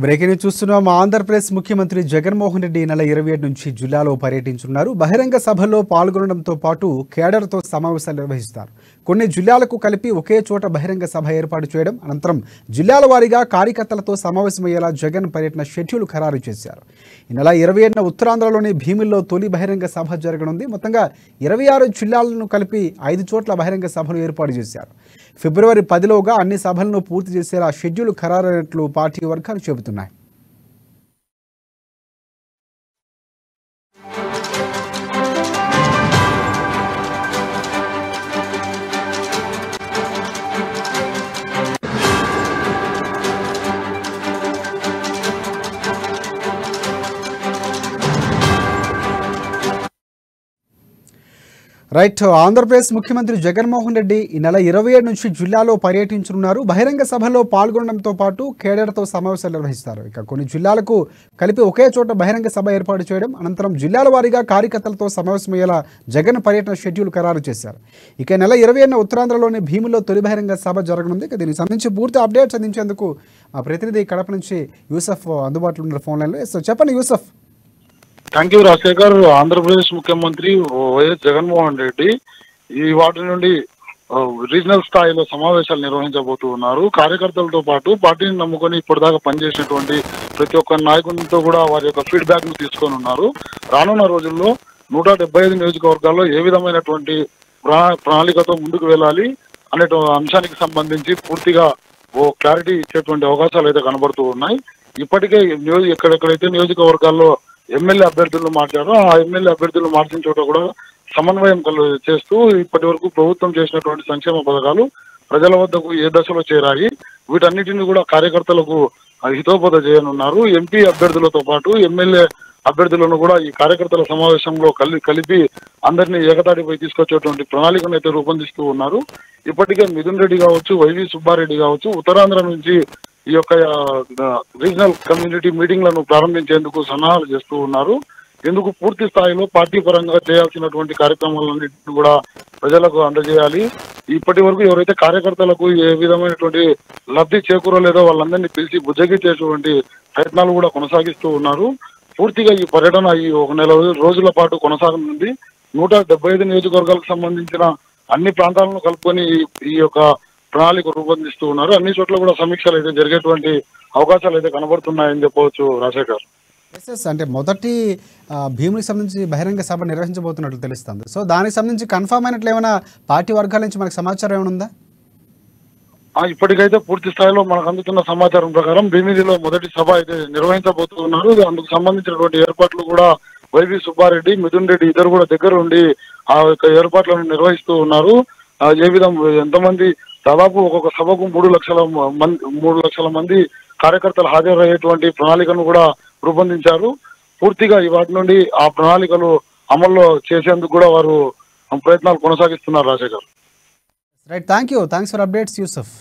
Breaking news చూస్తున్నాం. ఆంధ్రప్రదేశ్ ముఖ్యమంత్రి జగన్మోహన్ రెడ్డి నెల 27 నుంచి జిల్లాలో పర్యటించనున్నారు. బహిరంగ సభల్లో పాల్గొనడంతో పాటు కేడర్తో సమావేశాలు నిర్వహిస్తారు. కొన్ని జిల్లాలకు కలిపి ఒకే చోట బహిరంగ సభ ఏర్పాటు చేయడం, అనంతరం జిల్లాల వారీగా కార్యకర్తలతో సమావేశమయ్యేలా జగన్ పర్యటన షెడ్యూల్ ఖరారు చేశారు. ఈ నెల 27న ఉత్తరాంధ్రలోని భీమిల్లో తొలి బహిరంగ సభ జరగనుంది. మొత్తంగా 26 జిల్లాలను కలిపి 5 చోట్ల బహిరంగ సభలు ఏర్పాటు చేశారు. ఫిబ్రవరి 10లోగా అన్ని సభలను పూర్తి చేసేలా షెడ్యూల్ ఖరారైనట్లు పార్టీ వర్గాలు చెబుతున్నాయి. రైట్. ఆంధ్రప్రదేశ్ ముఖ్యమంత్రి జగన్మోహన్ రెడ్డి ఈ నెల 27 నుంచి జిల్లాలో పర్యటించనున్నారు. బహిరంగ సభలో పాల్గొనడంతో పాటు కేడర్తో సమావేశాలు నిర్వహిస్తారు. ఇక కొన్ని జిల్లాలకు కలిపి ఒకే చోట బహిరంగ సభ ఏర్పాటు చేయడం, అనంతరం జిల్లాల వారీగా కార్యకర్తలతో సమావేశమయ్యేలా జగన్ పర్యటన షెడ్యూల్ ఖరారు చేశారు. ఇక నెల 27న ఉత్తరాంధ్రలోని భీములో తొలి బహిరంగ సభ జరగనుంది. ఇక దీనికి సంబంధించి పూర్తి అప్డేట్స్ అందించేందుకు మా ప్రతినిధి కడప నుంచి యూసఫ్ అందుబాటులో ఉన్న ఫోన్ లైన్లో. సో చెప్పండి యూసఫ్. Thank you Rajasekhar. ఆంధ్రప్రదేశ్ ముఖ్యమంత్రి వైఎస్ జగన్మోహన్ రెడ్డి ఈ వాటి నుండి రీజనల్ స్థాయిలో సమావేశాలు నిర్వహించబోతూ ఉన్నారు. కార్యకర్తలతో పాటు పార్టీని నమ్ముకొని ఇప్పటిదాకా పనిచేసినటువంటి ప్రతి ఒక్క నాయకునితో కూడా వారి యొక్క ఫీడ్బ్యాక్ ను తీసుకొని ఉన్నారు. రానున్న రోజుల్లో 175 నియోజకవర్గాల్లో ఏ విధమైనటువంటి ప్రణాళికతో ముందుకు వెళ్ళాలి అనే అంశానికి సంబంధించి పూర్తిగా ఓ క్లారిటీ ఇచ్చేటువంటి అవకాశాలు అయితే కనబడుతూ ఉన్నాయి. ఇప్పటికే ఎక్కడెక్కడైతే నియోజకవర్గాల్లో ఎమ్మెల్యే అభ్యర్థులను మార్చారో ఆ ఎమ్మెల్యే అభ్యర్థులు మార్చిన చోట కూడా సమన్వయం చేస్తూ ఇప్పటి వరకు ప్రభుత్వం చేసినటువంటి సంక్షేమ పథకాలు ప్రజల వద్దకు ఏ దశలో చేరాయి, వీటన్నిటిని కూడా కార్యకర్తలకు హితోపద చేయనున్నారు. ఎంపీ అభ్యర్థులతో పాటు ఎమ్మెల్యే అభ్యర్థులను కూడా ఈ కార్యకర్తల సమావేశంలో కలిపి అందరినీ ఏకతాటిపై తీసుకొచ్చేటువంటి ప్రణాళికను అయితే రూపొందిస్తూ ఉన్నారు. ఇప్పటికే మిథున్ రెడ్డి కావచ్చు, వైవి సుబ్బారెడ్డి కావచ్చు, ఉత్తరాంధ్ర నుంచి ఈ యొక్క రీజనల్ కమ్యూనిటీ మీటింగ్లను ప్రారంభించేందుకు సన్నాహాలు చేస్తూ ఉన్నారు. ఇందుకు పూర్తి స్థాయిలో పార్టీ పరంగా చేయాల్సినటువంటి కార్యక్రమాలన్నింటినీ కూడా ప్రజలకు అందజేయాలి. ఇప్పటి వరకు ఎవరైతే కార్యకర్తలకు ఏ విధమైనటువంటి లబ్ధి చేకూరలేదో వాళ్ళందరినీ పిలిచి బుజ్జగించేటువంటి ప్రయత్నాలు కూడా కొనసాగిస్తూ ఉన్నారు. పూర్తిగా ఈ పర్యటన ఈ ఒక నెల రోజుల పాటు కొనసాగనుంది. 175 నియోజకవర్గాలకు సంబంధించిన అన్ని ప్రాంతాలను కలుపుకొని ఈ యొక్క ప్రణాళిక రూపొందిస్తూ ఉన్నారు. అన్ని చోట్ల కూడా సమీక్షలు అయితే జరిగేటువంటి అవకాశాలు అయితే కనబడుతున్నాయని చెప్పవచ్చు రాజశేఖర్. అంటే మొదటి భీమునికి సంబంధించి బహిరంగ సభ నిర్వహించబోతున్నట్లు తెలుస్తుంది. సో దానికి సంబంధించి కన్ఫర్మ్ అయినట్లు ఏమైనా పార్టీ వర్గాల నుంచి మనకు సమాచారం ఏమైనా ఉందా? ఇప్పటికైతే పూర్తి స్థాయిలో మనకు అందుతున్న సమాచారం ప్రకారం భీమిలిలో మొదటి సభ అయితే నిర్వహించబోతూ ఉన్నారు. అందుకు సంబంధించినటువంటి ఏర్పాట్లు కూడా వైవి సుబ్బారెడ్డి, మిథున్ రెడ్డి ఇద్దరు కూడా దగ్గర ఉండి ఆ యొక్క ఏర్పాట్లను నిర్వహిస్తూ ఉన్నారు. ఏ విధంగా ఎంతమంది దాదాపు ఒక్కొక్క సభకు 3 లక్షల మంది కార్యకర్తలు హాజరయ్యేటువంటి ప్రణాళికను కూడా రూపొందించారు. పూర్తిగా వాటి నుండి ఆ ప్రణాళికలు అమల్లో చేసేందుకు కూడా వారు ప్రయత్నాలు కొనసాగిస్తున్నారు Rajasekhar. Right. Thanks for updates Yusuf.